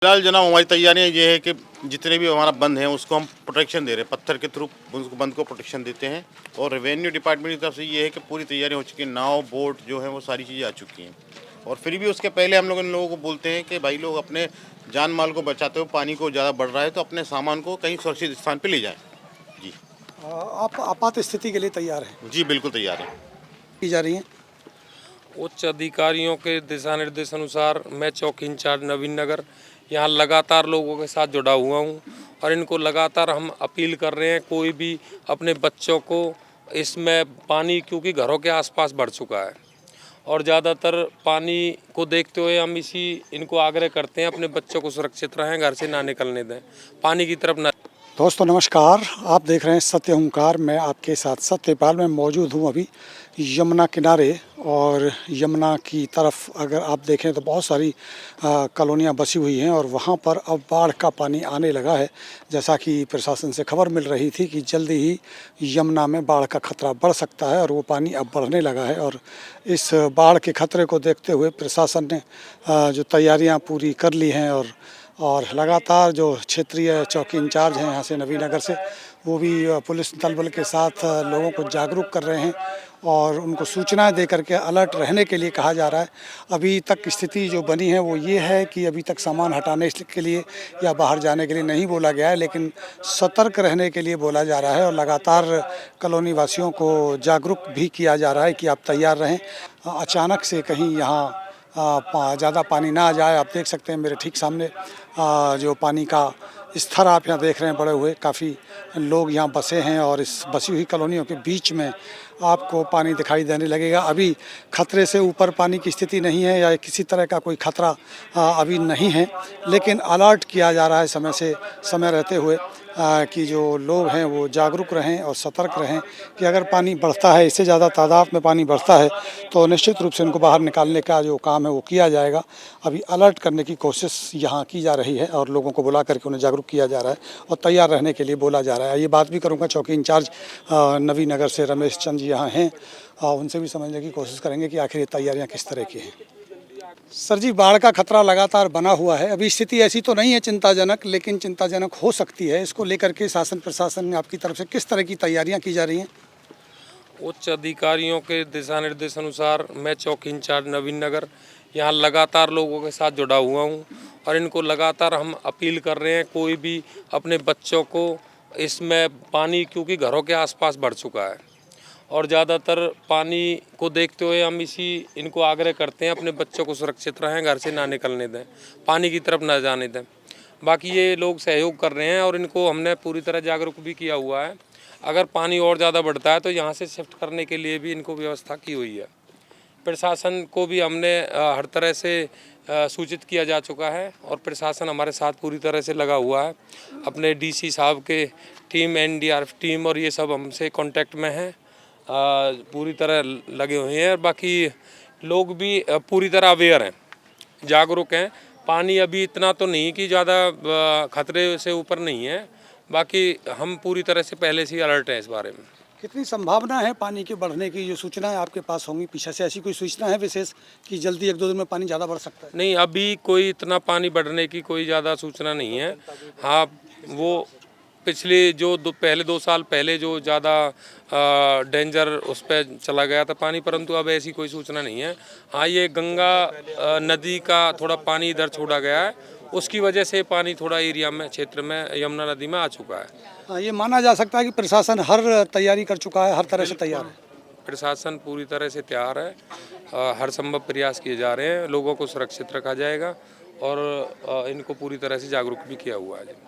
फिलहाल जनाब हमारी तैयारियां ये है कि जितने भी हमारा बंद हैं उसको हम प्रोटेक्शन दे रहे हैं, पत्थर के थ्रू उसको बंद को प्रोटेक्शन देते हैं। और रेवेन्यू डिपार्टमेंट की तरफ से ये है कि पूरी तैयारी हो चुकी है, नाव बोट जो है वो सारी चीज़ें आ चुकी हैं। और फिर भी उसके पहले हम लोग इन लोगों को बोलते हैं कि भाई लोग अपने जान माल को बचाते हुए पानी को ज़्यादा बढ़ रहा है तो अपने सामान को कहीं सुरक्षित स्थान पर ले जाएँ। जी आप आपात स्थिति के लिए तैयार हैं? जी बिल्कुल तैयार है। की जा रही हैं। उच्च अधिकारियों के दिशा निर्देश अनुसार मैं चौकी इंचार्ज नवीन नगर यहाँ लगातार लोगों के साथ जुड़ा हुआ हूँ और इनको लगातार हम अपील कर रहे हैं कोई भी अपने बच्चों को इसमें पानी, क्योंकि घरों के आसपास बढ़ चुका है और ज़्यादातर पानी को देखते हुए हम इनको आग्रह करते हैं अपने बच्चों को सुरक्षित रहें, घर से ना निकलने दें, पानी की तरफ न। दोस्तों नमस्कार, आप देख रहे हैं सत्य ओंकार। मैं आपके साथ सत्यपाल में मौजूद हूं अभी यमुना किनारे। और यमुना की तरफ अगर आप देखें तो बहुत सारी कॉलोनियां बसी हुई हैं और वहां पर अब बाढ़ का पानी आने लगा है। जैसा कि प्रशासन से खबर मिल रही थी कि जल्दी ही यमुना में बाढ़ का खतरा बढ़ सकता है और वो पानी अब बढ़ने लगा है। और इस बाढ़ के खतरे को देखते हुए प्रशासन ने जो तैयारियाँ पूरी कर ली हैं और लगातार जो क्षेत्रीय चौकी इंचार्ज हैं यहाँ से नवीन नगर से, वो भी पुलिस दल बल के साथ लोगों को जागरूक कर रहे हैं और उनको सूचनाएं दे करके अलर्ट रहने के लिए कहा जा रहा है। अभी तक स्थिति जो बनी है वो ये है कि अभी तक सामान हटाने के लिए या बाहर जाने के लिए नहीं बोला गया है, लेकिन सतर्क रहने के लिए बोला जा रहा है और लगातार कॉलोनी वासियों को जागरूक भी किया जा रहा है कि आप तैयार रहें, अचानक से कहीं यहाँ ज़्यादा पानी ना आ जाए। आप देख सकते हैं मेरे ठीक सामने जो पानी का स्तर आप यहाँ देख रहे हैं बढ़े हुए, काफ़ी लोग यहाँ बसे हैं और इस बसी हुई कॉलोनियों के बीच में आपको पानी दिखाई देने लगेगा। अभी खतरे से ऊपर पानी की स्थिति नहीं है या किसी तरह का कोई खतरा अभी नहीं है, लेकिन अलर्ट किया जा रहा है समय रहते हुए कि जो लोग हैं वो जागरूक रहें और सतर्क रहें कि अगर पानी बढ़ता है, इससे ज़्यादा तादाद में पानी बढ़ता है तो निश्चित रूप से उनको बाहर निकालने का जो काम है वो किया जाएगा। अभी अलर्ट करने की कोशिश यहाँ की जा रही है और लोगों को बुला करके उन्हें जागरूक किया जा रहा है और तैयार रहने के लिए बोला जा रहा है। ये बात भी करूँगा चौकी इंचार्ज नवीन नगर से रमेश चंद जी यहाँ हैं, उनसे भी समझने की कोशिश करेंगे कि आखिर ये तैयारियाँ किस तरह की हैं। सर जी, बाढ़ का खतरा लगातार बना हुआ है। अभी स्थिति ऐसी तो नहीं है चिंताजनक, लेकिन चिंताजनक हो सकती है। इसको लेकर के शासन प्रशासन में आपकी तरफ से किस तरह की तैयारियां की जा रही हैं? उच्च अधिकारियों के दिशा निर्देश अनुसार मैं चौकी इंचार्ज नवीन नगर यहाँ लगातार लोगों के साथ जुड़ा हुआ हूँ और इनको लगातार हम अपील कर रहे हैं कोई भी अपने बच्चों को इसमें पानी, क्योंकि घरों के आसपास बढ़ चुका है और ज़्यादातर पानी को देखते हुए हम इनको आग्रह करते हैं अपने बच्चों को सुरक्षित रहें, घर से ना निकलने दें, पानी की तरफ ना जाने दें। बाकी ये लोग सहयोग कर रहे हैं और इनको हमने पूरी तरह जागरूक भी किया हुआ है। अगर पानी और ज़्यादा बढ़ता है तो यहाँ से शिफ्ट करने के लिए भी इनको व्यवस्था की हुई है। प्रशासन को भी हमने हर तरह से सूचित किया जा चुका है और प्रशासन हमारे साथ पूरी तरह से लगा हुआ है। अपने डीसी साहब के टीम, एनडीआरएफ टीम और ये सब हमसे कांटेक्ट में हैं, पूरी तरह लगे हुए हैं। और बाकी लोग भी पूरी तरह अवेयर हैं, जागरूक हैं। पानी अभी इतना तो नहीं कि ज़्यादा खतरे से ऊपर नहीं है, बाकी हम पूरी तरह से पहले से ही अलर्ट हैं इस बारे में। कितनी संभावना है पानी के बढ़ने की? जो सूचनाएं आपके पास होंगी पीछे से, ऐसी कोई सूचना है विशेष कि जल्दी 1-2 दिन में पानी ज़्यादा बढ़ सकता है? नहीं, अभी कोई इतना पानी बढ़ने की कोई ज़्यादा सूचना नहीं है। हाँ, वो पिछले पहले 2 साल पहले जो ज़्यादा डेंजर उस पर चला गया था पानी, परंतु अब ऐसी कोई सूचना नहीं है। हाँ, ये गंगा नदी का थोड़ा पानी इधर छोड़ा गया है, उसकी वजह से पानी थोड़ा एरिया में, क्षेत्र में, यमुना नदी में आ चुका है। हाँ, ये माना जा सकता है कि प्रशासन हर तैयारी कर चुका है, हर तरह से तैयार है। प्रशासन पूरी तरह से तैयार है, हर संभव प्रयास किए जा रहे हैं, लोगों को सुरक्षित रखा जाएगा और इनको पूरी तरह से जागरूक भी किया हुआ है।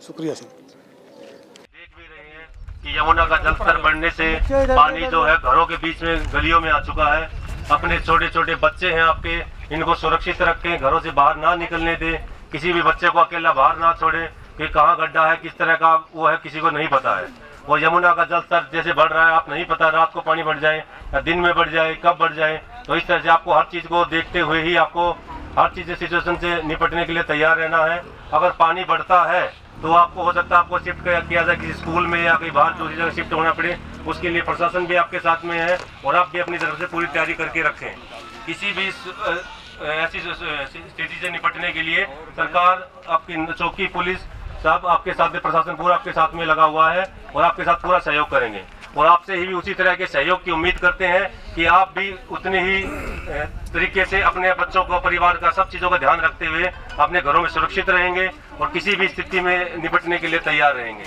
शुक्रिया सर। देख भी रहे हैं कि यमुना का जलस्तर बढ़ने से पानी जो है घरों के बीच में, गलियों में आ चुका है। अपने छोटे छोटे बच्चे हैं आपके, इनको सुरक्षित रखें, घरों से बाहर ना निकलने दें, किसी भी बच्चे को अकेला बाहर ना छोड़ें कि कहाँ गड्ढा है, किस तरह का वो है, किसी को नहीं पता है। वो यमुना का जलस्तर जैसे बढ़ रहा है, आप नहीं पता रात को पानी बढ़ जाए या दिन में बढ़ जाए, कब बढ़ जाए। तो इस तरह से आपको हर चीज़ को देखते हुए ही आपको हर चीज़ सिचुएशन से निपटने के लिए तैयार रहना है। अगर पानी बढ़ता है तो आपको हो सकता है आपको शिफ्ट किया जाए किसी स्कूल में या कहीं बाहर दूसरी जगह शिफ्ट होना पड़े, उसके लिए प्रशासन भी आपके साथ में है और आप भी अपनी तरफ से पूरी तैयारी करके रखें। किसी भी ऐसी स्थिति से निपटने के लिए सरकार, आपकी चौकी पुलिस सब आपके साथ में, प्रशासन पूरा आपके साथ में लगा हुआ है और आपके साथ पूरा सहयोग करेंगे। और आपसे ही भी उसी तरह के सहयोग की उम्मीद करते हैं कि आप भी उतने ही तरीके से अपने बच्चों को, परिवार का, सब चीज़ों का ध्यान रखते हुए अपने घरों में सुरक्षित रहेंगे और किसी भी स्थिति में निपटने के लिए तैयार रहेंगे।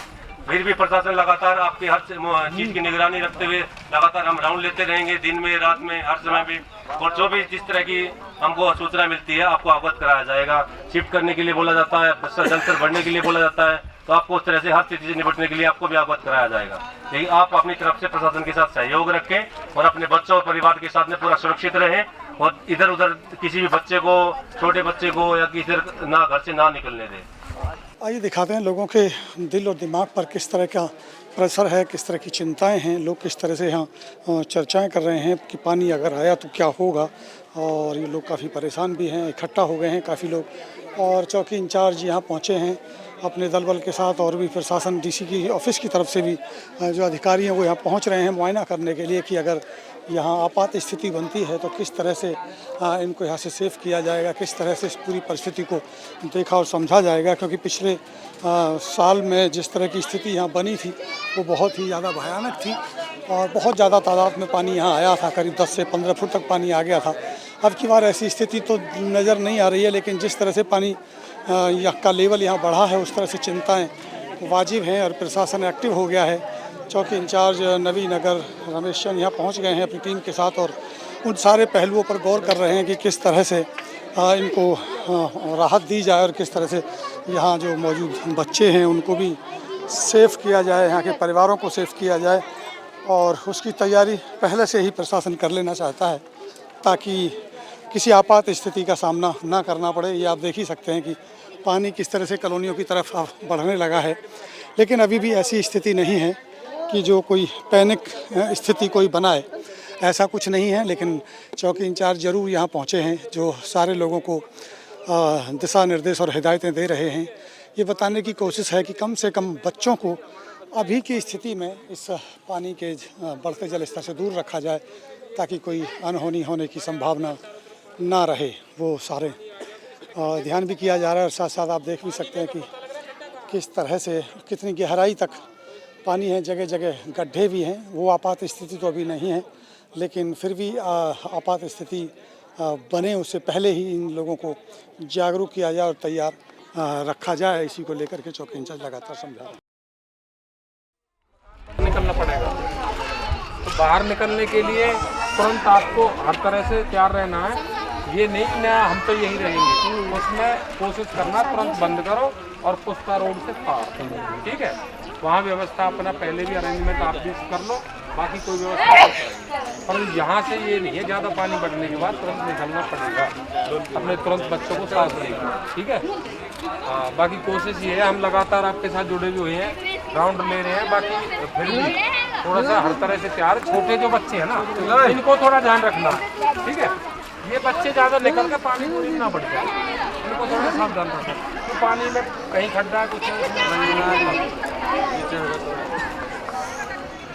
फिर भी प्रशासन लगातार आपकी हर चीज़ की निगरानी रखते हुए लगातार हम राउंड लेते रहेंगे, दिन में, रात में, हर समय भी। और जो भी जिस तरह की हमको सूचना मिलती है आपको अवगत कराया जाएगा। शिफ्ट करने के लिए बोला जाता है, जल स्तर बढ़ने के लिए बोला जाता है, तो आपको उस तरह से हर स्थिति से निपटने के लिए आपको भी अवगत कराया जाएगा। लेकिन आप अपनी तरफ से प्रशासन के साथ सहयोग रखें और अपने बच्चों और परिवार के साथ में पूरा सुरक्षित रहें और इधर उधर किसी भी बच्चे को, छोटे बच्चे को या किसी ना घर से ना निकलने दें। आइए दिखाते हैं लोगों के दिल और दिमाग पर किस तरह का प्रेशर है, किस तरह की चिंताएं हैं, लोग किस तरह से यहाँ चर्चाएं कर रहे हैं कि पानी अगर आया तो क्या होगा। और ये लोग काफ़ी परेशान भी हैं, इकट्ठा हो गए हैं काफ़ी लोग। और चौकी इंचार्ज यहाँ पहुँचे हैं अपने दल बल के साथ, और भी प्रशासन डीसी की ऑफिस की तरफ से भी जो अधिकारी हैं वो यहाँ पहुँच रहे हैं मुआयना करने के लिए कि अगर यहाँ आपात स्थिति बनती है तो किस तरह से इनको यहाँ से सेव किया जाएगा, किस तरह से इस पूरी परिस्थिति को देखा और समझा जाएगा। क्योंकि पिछले साल में जिस तरह की स्थिति यहाँ बनी थी वो बहुत ही ज़्यादा भयानक थी और बहुत ज़्यादा तादाद में पानी यहाँ आया था, करीब 10 से 15 फुट तक पानी आ गया था। अब की बार ऐसी स्थिति तो नज़र नहीं आ रही है, लेकिन जिस तरह से पानी का लेवल यहाँ बढ़ा है उस तरह से चिंताएँ वाजिब हैं और प्रशासन एक्टिव हो गया है। चौकी इंचार्ज नवीन नगर रमेश चंद यहाँ पहुँच गए हैं अपनी टीम के साथ और उन सारे पहलुओं पर गौर कर रहे हैं कि किस तरह से इनको राहत दी जाए और किस तरह से यहाँ जो मौजूद बच्चे हैं उनको भी सेफ किया जाए, यहाँ के परिवारों को सेफ किया जाए। और उसकी तैयारी पहले से ही प्रशासन कर लेना चाहता है ताकि किसी आपात स्थिति का सामना ना करना पड़े। ये आप देख ही सकते हैं कि पानी किस तरह से कॉलोनियों की तरफ बढ़ने लगा है, लेकिन अभी भी ऐसी स्थिति नहीं है कि जो कोई पैनिक स्थिति कोई बनाए, ऐसा कुछ नहीं है। लेकिन चौकी इंचार्ज ज़रूर यहाँ पहुँचे हैं, जो सारे लोगों को दिशा निर्देश और हिदायतें दे रहे हैं। ये बताने की कोशिश है कि कम से कम बच्चों को अभी की स्थिति में इस पानी के बढ़ते जल स्तर से दूर रखा जाए ताकि कोई अनहोनी होने की संभावना ना रहे। वो सारे ध्यान भी किया जा रहा है और साथ साथ आप देख भी सकते हैं कि किस तरह से कितनी गहराई तक पानी है, जगह जगह गड्ढे भी हैं। वो आपात स्थिति तो अभी नहीं है, लेकिन फिर भी आपात स्थिति बने उससे पहले ही इन लोगों को जागरूक किया जाए और तैयार रखा जाए। इसी को लेकर के चौकी इंचार्ज लगातार समझा रहे हैं। निकलना पड़ेगा, तो बाहर निकलने के लिए तुरंत आपको हर तरह से तैयार रहना है। ये नहीं ना हम तो यही रहेंगे, उसमें कोशिश करना तुरंत बंद करो और पुस्ता रोड से पार, ठीक है। वहाँ व्यवस्था अपना पहले भी अरेंजमेंट आप भी कर लो, बाकी कोई व्यवस्था नहीं करेंगे। पर यहाँ से ये नहीं है, ज़्यादा पानी बढ़ने के बाद तुरंत निकलना पड़ेगा, अपने तुरंत बच्चों को साथ लेगा, ठीक है। बाकी कोशिश ये है, हम लगातार आपके साथ जुड़े हुए हैं, राउंड ले रहे हैं। बाकी फिर भी थोड़ा सा हर तरह से तैयार, छोटे जो बच्चे हैं ना इनको थोड़ा ध्यान रखना, ठीक है। ये बच्चे ज़्यादा निकल के पानी में ना बढ़ जाए, इनको थोड़ा सावधान रखना। तो पानी में कहीं खड्डा कुछ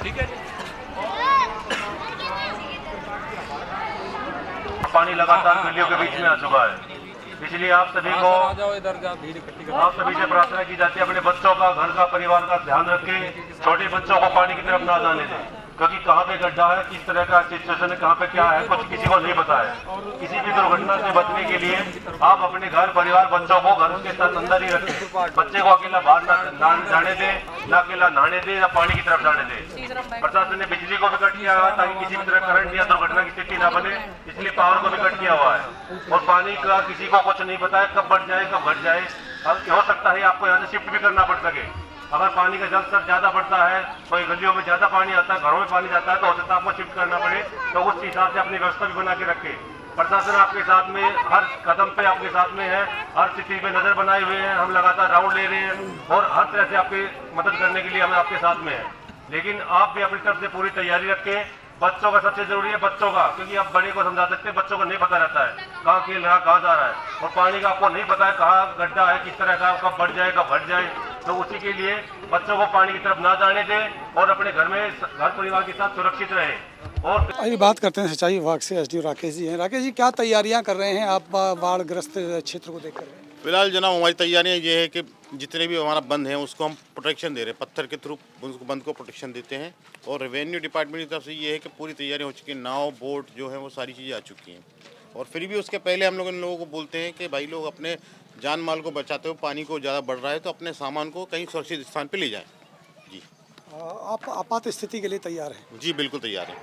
ठीक है। पानी लगातार गलियों के बीच में आ चुका है, इसलिए आप सभी को, आप सभी से प्रार्थना की जाती है अपने बच्चों का, घर का, परिवार का ध्यान रखें। छोटे बच्चों को पानी की तरफ ना जाने दें, क्योंकि कहाँ पे गड्ढा है, किस तरह का सिचुएशन है, कहाँ पे क्या है, कुछ किसी को नहीं पता है। किसी भी दुर्घटना से बचने के लिए आप अपने घर, परिवार, बच्चों को घर के साथ अंदर ही रखें। बच्चे को अकेला बाहर ना जाने दें, ना अकेला नहाने दें, ना पानी की तरफ जाने दें। प्रशासन ने बिजली को भी कट किया हुआ ताकि किसी भी तरह करंट या दुर्घटना की स्थिति ना बने, इसलिए पावर को भी कट किया हुआ है। और पानी का किसी को कुछ नहीं पता है कब बढ़ जाए, कब घट जाए। हो सकता है आपको यहाँ से शिफ्ट भी करना पड़ सके। अगर पानी का जल स्तर ज़्यादा बढ़ता है, कोई गलियों में ज़्यादा पानी आता है, घरों में पानी जाता है, तो हो सकता है आपको शिफ्ट करना पड़े। तो उस हिसाब से अपनी व्यवस्था भी बना के रखें। प्रशासन आपके साथ में, हर कदम पे आपके साथ में है, हर स्थिति पे नजर बनाए हुए हैं। हम लगातार राउंड ले रहे हैं और हर तरह से आपकी मदद करने के लिए हम आपके साथ में हैं। लेकिन आप भी अपनी तरफ से पूरी तैयारी रखें। बच्चों का सबसे जरूरी है, बच्चों का, क्योंकि आप बड़े को समझा सकते हैं, बच्चों को नहीं पता रहता है कहाँ खेल रहा, कहाँ जा रहा है। और पानी का आपको नहीं पता है कहाँ गड्ढा है, किस तरह का, कब बढ़ जाए, कब घट जाए। तो उसी के लिए बच्चों को पानी की तरफ ना जाने दें और अपने घर में घर परिवार के साथ सुरक्षित रहें। और आइए बात करते हैं सिंचाई विभाग से। एसडीओ राकेश जी हैं। राकेश जी, क्या तैयारियां कर रहे हैं आप बाढ़ग्रस्त क्षेत्र को देखकर? फिलहाल जनाब हमारी तैयारियां ये है कि जितने भी हमारा बंद है उसको हम प्रोटेक्शन दे रहे हैं, पत्थर के थ्रू उसको बंद को प्रोटेक्शन देते हैं। और रेवेन्यू डिपार्टमेंट की तरफ से ये है कि पूरी तैयारी हो चुकी है, नाव बोट जो है वो सारी चीज़ें आ चुकी हैं। और फिर भी उसके पहले हम लोग इन लोगों को बोलते हैं कि भाई लोग अपने जान माल को बचाते हुए, पानी को ज़्यादा बढ़ रहा है तो अपने सामान को कहीं सुरक्षित स्थान पर ले जाएँ। जी आप आपात स्थिति के लिए तैयार हैं? जी बिल्कुल तैयार है।